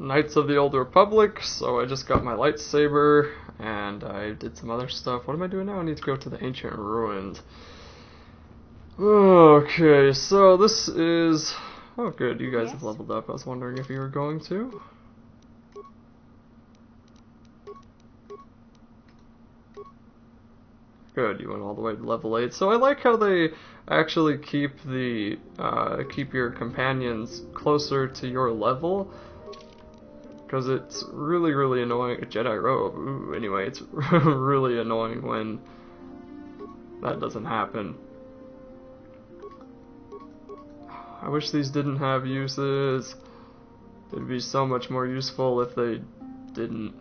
Knights of the Old Republic, so I just got my lightsaber, and I did some other stuff. What am I doing now? I need to go to the ancient ruins. Okay, so this is... Oh good, you guys have leveled up. I was wondering if you were going to. Good, you went all the way to level 8. So I like how they actually keep the keep your companions closer to your level, because it's really annoying. A Jedi robe. Ooh, anyway, it's really annoying when that doesn't happen. I wish these didn't have uses. It'd be so much more useful if they didn't.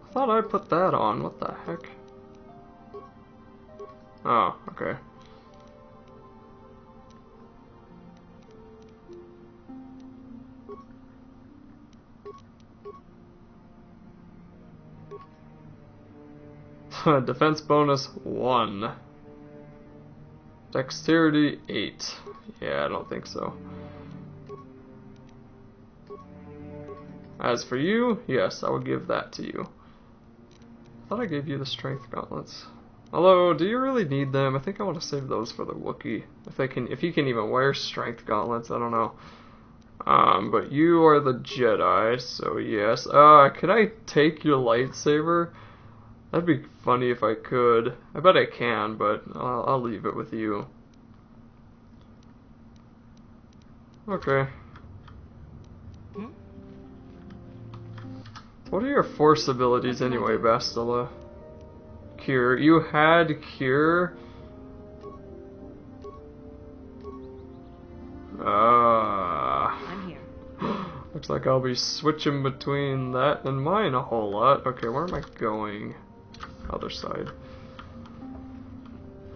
I thought I put that on. What the heck? Oh, okay. Defense bonus 1. Dexterity 8. Yeah, I don't think so. As for you, yes, I will give that to you. I thought I gave you the strength gauntlets. Although, do you really need them? I think I want to save those for the Wookiee. If he can even wear strength gauntlets, I don't know. But you are the Jedi, so yes. Can I take your lightsaber? That'd be funny if I could. I bet I can, but I'll leave it with you. Okay. What are your force abilities anyway, Bastila? Cure. You had Cure? I'm here. Looks like I'll be switching between that and mine a whole lot. Okay, where am I going? Other side.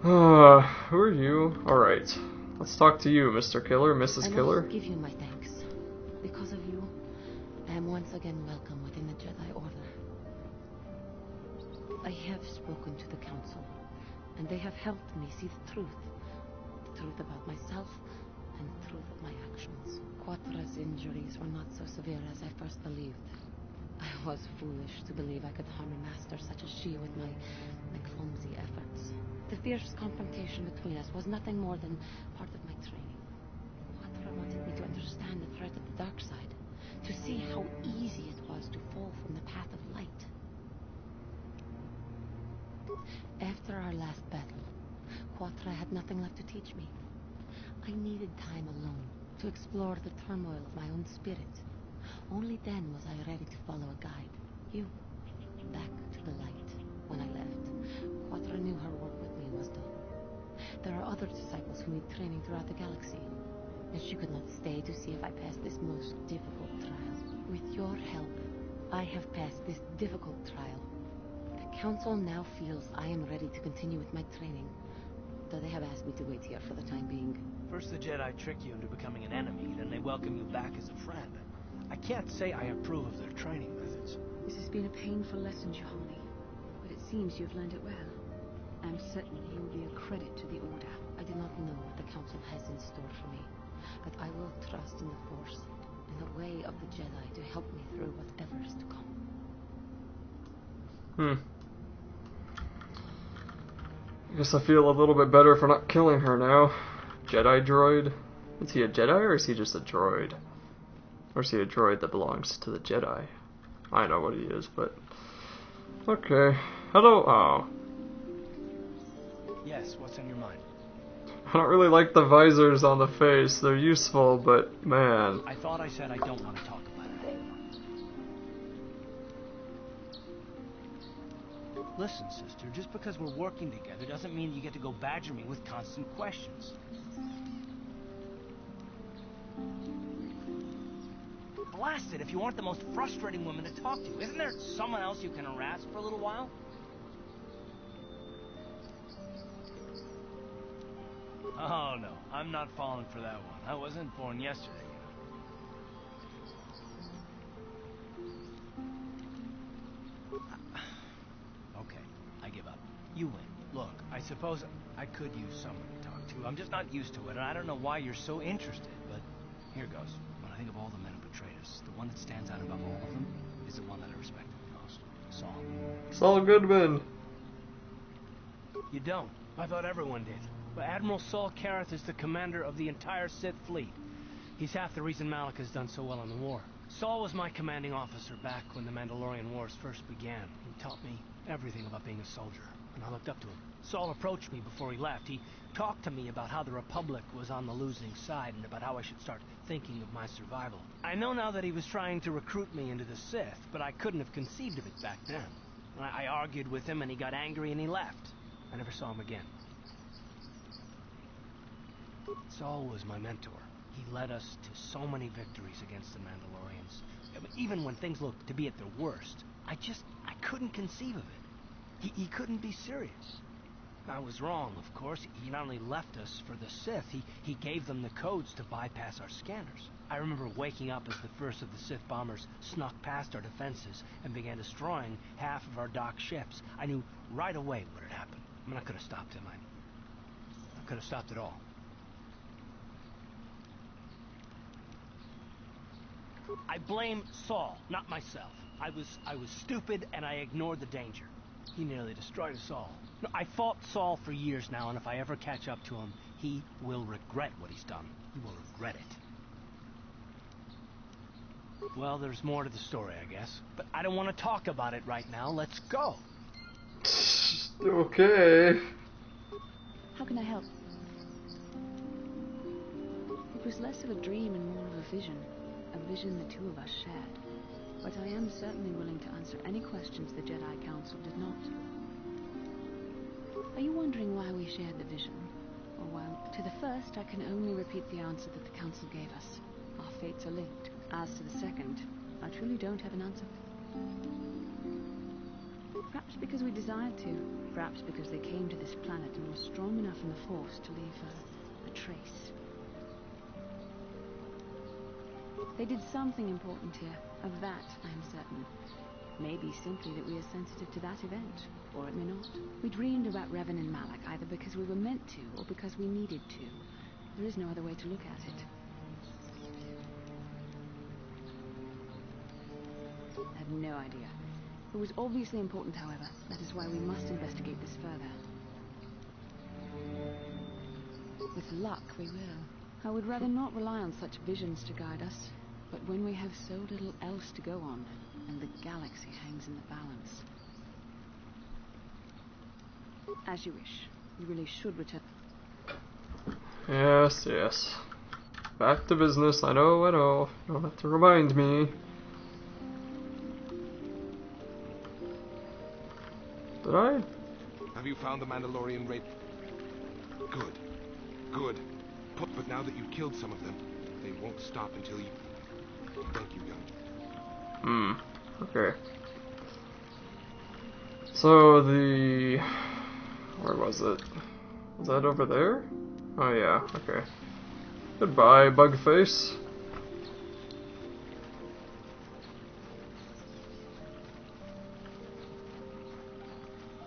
Who are you? Alright. Let's talk to you, Mr. Killer, Mrs. Killer. I must give you my thanks. Because of you, I am once again welcome within the Jedi Order. I have spoken to the Council, and they have helped me see the truth. The truth about myself, and the truth of my actions. Quatra's injuries were not so severe as I first believed. I was foolish to believe I could harm a master such as she with my clumsy efforts. The fierce confrontation between us was nothing more than part of my training. Quatra wanted me to understand the threat of the dark side, to see how easy it was to fall from the path of light. After our last battle, Quatra had nothing left to teach me. I needed time alone to explore the turmoil of my own spirit. Only then was I ready to follow a guide. You. Back to the light. When I left, Quatra knew her work with me was done. There are other disciples who need training throughout the galaxy, and she could not stay to see if I passed this most difficult trial. With your help, I have passed this difficult trial. The Council now feels I am ready to continue with my training, though they have asked me to wait here for the time being. First the Jedi trick you into becoming an enemy, then they welcome you back as a friend. I can't say I approve of their training methods. This has been a painful lesson, Juhani, but it seems you've learned it well. I'm certain you will be a credit to the Order. I do not know what the Council has in store for me, but I will trust in the Force and the way of the Jedi to help me through whatever is to come. I guess I feel a little bit better for not killing her now. Jedi droid? Is he a Jedi or is he just a droid? Or is he a droid that belongs to the Jedi? I know what he is, but... Okay. Hello. Oh. Yes, what's on your mind? I don't really like the visors on the face. They're useful, but man. I thought I said I don't want to talk about it anymore. Listen, sister, just because we're working together doesn't mean you get to go badger me with constant questions. Blast it if you aren't the most frustrating woman to talk to. Isn't there someone else you can harass for a little while? Oh no, I'm not falling for that one. I wasn't born yesterday, you know. Okay, I You win. Look, I suppose I could use someone to talk to. I'm just not used to it, and I don't know why you're so interested, but here goes. When I think of all the men who betrayed us, the one that stands out above all of them is the one that I respected the most. Saul. Saul Goodman. You don't. I thought everyone did. But Admiral Saul Karath is the commander of the entire Sith fleet. He's half the reason Malak has done so well in the war. Saul was my commanding officer back when the Mandalorian Wars first began. He taught me everything about being a soldier, and I looked up to him. Saul approached me before he left. He talked to me about how the Republic was on the losing side and about how I should start thinking of my survival. I know now that he was trying to recruit me into the Sith, but I couldn't have conceived of it back then. I argued with him and he got angry and he left. I never saw him again. Saul was my mentor. He led us to so many victories against the Mandalorians. I mean, even when things looked to be at their worst, I couldn't conceive of it. He couldn't be serious. I was wrong, of course. He not only left us for the Sith, he gave them the codes to bypass our scanners. I remember waking up as the first of the Sith bombers snuck past our defenses and began destroying half of our docked ships. I knew right away what had happened. I mean, I could have stopped him. I could have stopped it all. I blame Saul, not myself. I was stupid and I ignored the danger. He nearly destroyed us all. No, I fought Saul for years now, and if I ever catch up to him, he will regret what he's done. He will regret it. Well, there's more to the story, I guess. But I don't want to talk about it right now. Let's go. Okay. How can I help? It was less of a dream and more of a vision the two of us shared. But I am certainly willing to answer any questions the Jedi Council did not. Are you wondering why we shared the vision? Or well, to the first, I can only repeat the answer that the Council gave us. Our fates are linked. As to the second, I truly don't have an answer. Perhaps because we desired to. Perhaps because they came to this planet and were strong enough in the Force to leave a trace. They did something important here. Of that, I am certain. Maybe simply that we are sensitive to that event, or it may not. We dreamed about Revan and Malak either because we were meant to, or because we needed to. There is no other way to look at it. I have no idea. It was obviously important, however. That is why we must investigate this further. With luck, we will. I would rather not rely on such visions to guide us. But when we have so little else to go on, and the galaxy hangs in the balance. As you wish. You really should return. Yes, yes. Back to business. I know, I know. You don't have to remind me. Did I? Have you found the Mandalorian raid? Good. Good. But now that you've killed some of them, they won't stop until you... Thank you, young. Okay. So the... Where was it? Was that over there? Oh yeah, okay. Goodbye, Bugface.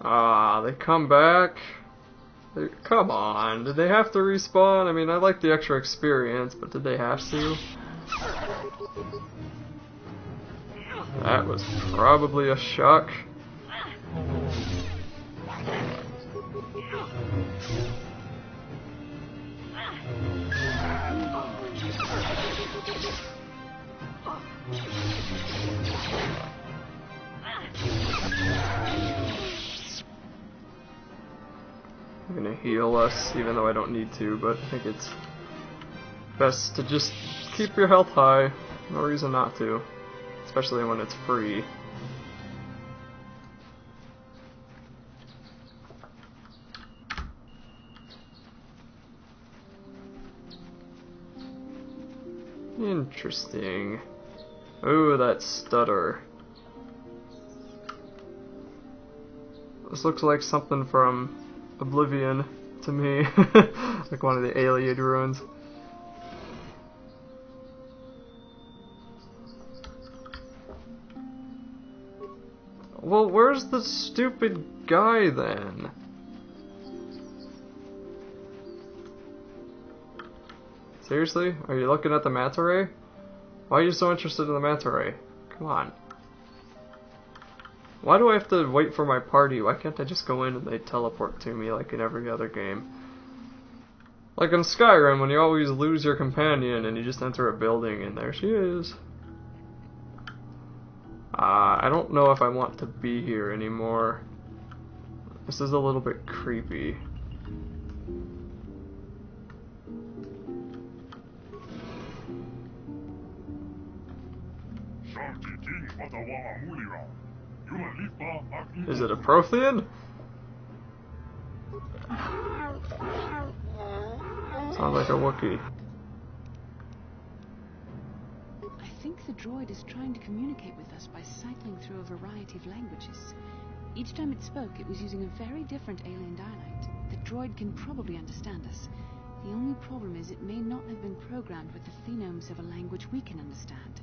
Ah, they come back. Come on, did they have to respawn? I mean, I like the extra experience, but did they have to? That was probably a shock. I'm gonna heal us, even though I don't need to, but I think it's best to just keep your health high. No reason not to. Especially when it's free. Interesting. Ooh, that stutter. This looks like something from Oblivion to me. Like one of the Alien ruins. Well, where's the stupid guy then. Seriously? Are you looking at the manta ray? Why are you so interested in the manta ray? Come on. Why do I have to wait for my party? Why can't I just go in and they teleport to me like in every other game? Like in Skyrim, when you always lose your companion and you just enter a building and there she is. I don't know if I want to be here anymore. This is a little bit creepy. Is it a Prothean? Sounds like a Wookiee. I think the droid is trying to communicate with us by cycling through a variety of languages. Each time it spoke, it was using a very different alien dialect. The droid can probably understand us. The only problem is it may not have been programmed with the phonemes of a language we can understand.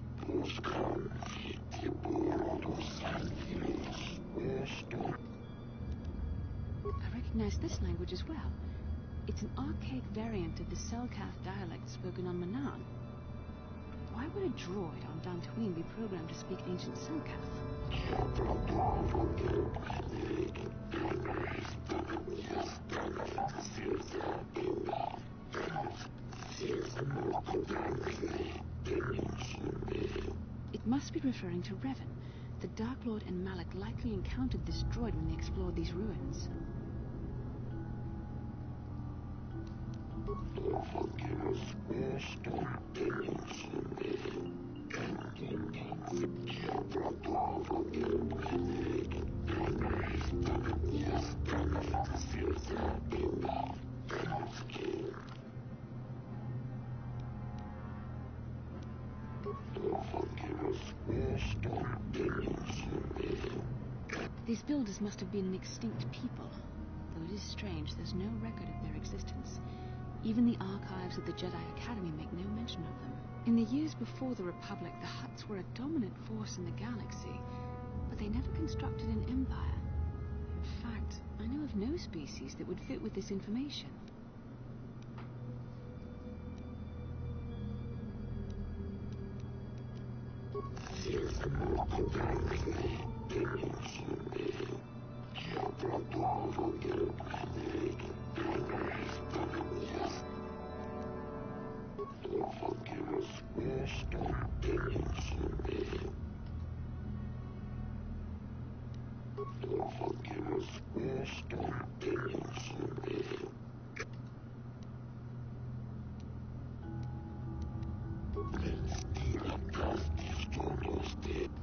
I recognize this language as well. It's an archaic variant of the Selkath dialect spoken on Manaan. Why would a droid on Dantooine be programmed to speak ancient Selkath? It must be referring to Revan. The Dark Lord and Malak likely encountered this droid when they explored these ruins. These builders must have been an extinct people. Though it is strange, there's no record of their existence. Even the archives of the Jedi Academy make no mention of them. In the years before the Republic, the Hutts were a dominant force in the galaxy, but they never constructed an empire. In fact, I know of no species that would fit with this information.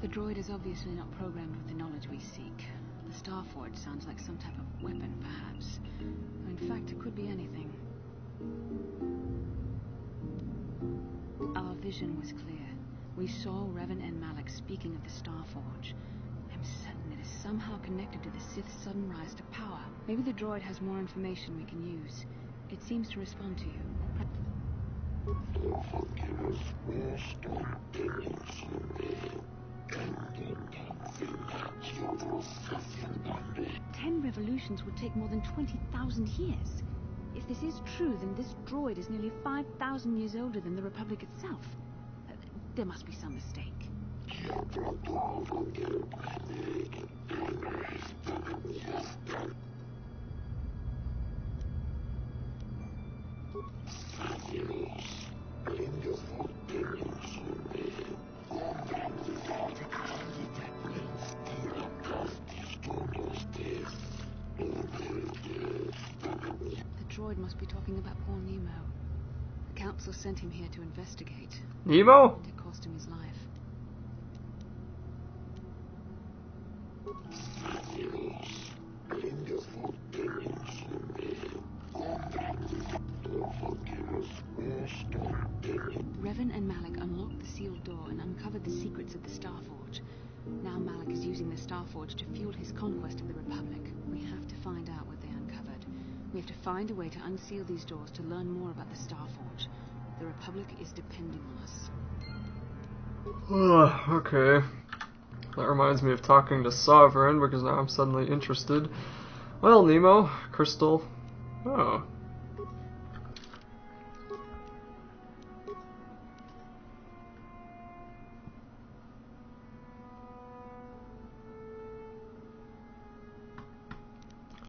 The droid is obviously not programmed with the knowledge we seek. The Starforge sounds like some type of weapon, perhaps. In fact, it could be anything. Our vision was clear. We saw Revan and Malak speaking of the Starforge. I'm certain it is somehow connected to the Sith's sudden rise to power. Maybe the droid has more information we can use. It seems to respond to you. 10 revolutions would take more than 20,000 years. If this is true, then this droid is nearly 5,000 years older than the Republic itself. There must be some mistake. The droid must be talking about poor Nemo. The Council sent him here to investigate. Nemo? It cost him his life. Revan and Malak unlocked the sealed door and uncovered the secrets of the Starforge. Now Malak is using the Starforge to fuel his conquest of the Republic. We have to find out what they uncovered. We have to find a way to unseal these doors to learn more about the Starforge. The Republic is depending on us. Okay. That reminds me of talking to Sovereign, because now I'm suddenly interested. Well, Nemo, Crystal. Oh,